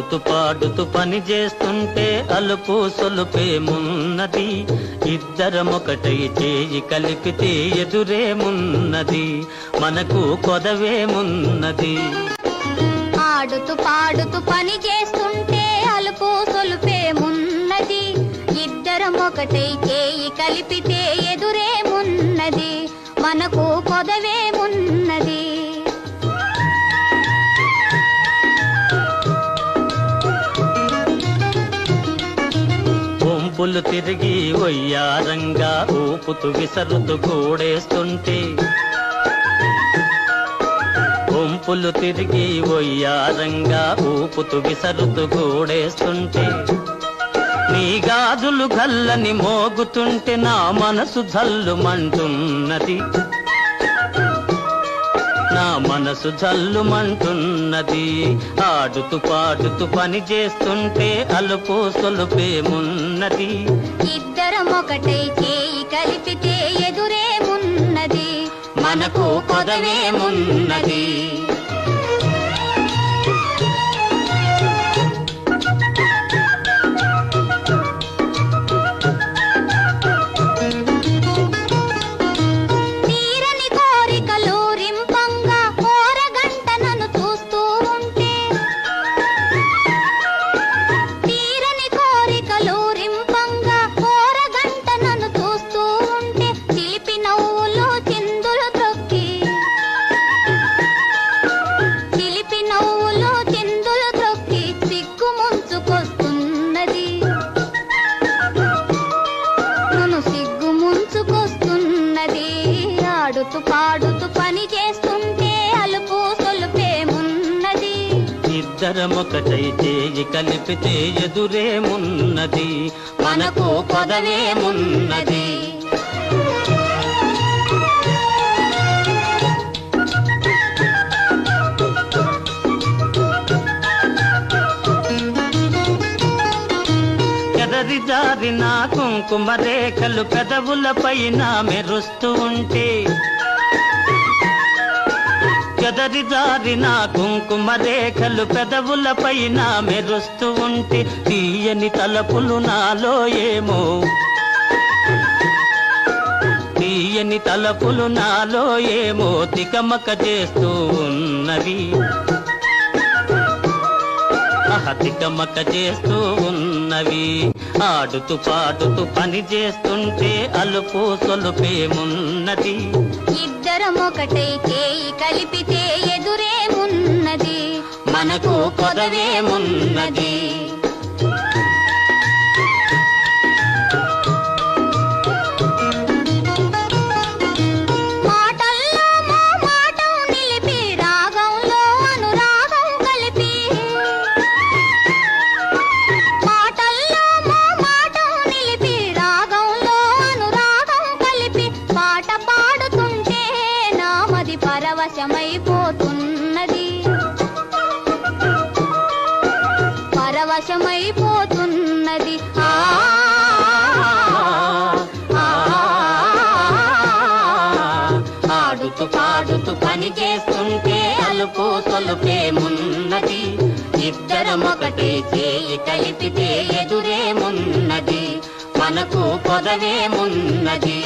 ఆడుతూ పాడుతూ పని చేస్తుంటే అలుపు సొలుపేమున్నది, ఇద్దరమొకటై చేయి కలిపితే ఎదురేమున్నది, మనకు కొదవేమున్నది. ఆడుతూ పాడుతూ పని చేస్తుంటే అలుపు సొలుపేమున్నది, ఇద్దరమొకటై చేయి కలిపితే ఎదురేమున్నది, మనకు కొదవేమున్నది. వంపులు తిరిగి వయ్యారంగా ఊపుతూ విసరుతూ కూడేస్తుంటే, వంపులు తిరిగి వయ్యారంగా ఊపుతూ విసరుతూ కూడేస్తుంటే, నీ గాజులు గల్లని మోగుతుంటే నా మనసు జల్లుమంటున్నది, నా మనసు జల్లుమంటున్నది. ఆడుతూ పాడుతూ పని చేస్తుంటే అలుపు సొలుపేమున్నది, ఇద్దరమొకటై చేయి కలిపితే ఎదురేమున్నది, మనకు కొదవేమున్నది. ఆడుతూ పాడుతూ పని చేస్తుంటే అలుపు సొలుపేమున్నది, ఇద్దరమొకటై చేయి కలిపితే ఎదురేమున్నది, మనకు కొదవేమున్నది. ఎదరి జారిన కుంకుమ రేఖలు పెదవుల పైన మెరుస్తూ ఉంటే, ఎదరి జారిన కుంకుమ రేఖలు పెదవుల పైన మెరుస్తూ ఉంటే, తీయని తలపులు నాలో ఏమో, తీయని తలపులు నాలో ఏమో తికమక చేస్తూ ఉన్నవి, తికమక చేస్తూ ఉన్నవి. ఆడుతూ పాడుతూ పని చేస్తుంటే అలుపు సొలుపేమున్నది, ఇద్దరమొకటై చేయి కలిపితే ఎదురేమున్నది, మనకు కొదవేమున్నది. పరవశమైపోతున్నది, పరవశమైపోతున్నది. ఆడుతూ పాడుతూ పని చేస్తుంటే అలుపు సొలుపేమున్నది, ఇద్దరమొకటే చేయి కలిపితే ఎదురేమున్నది, మనకు కొదవేమున్నది.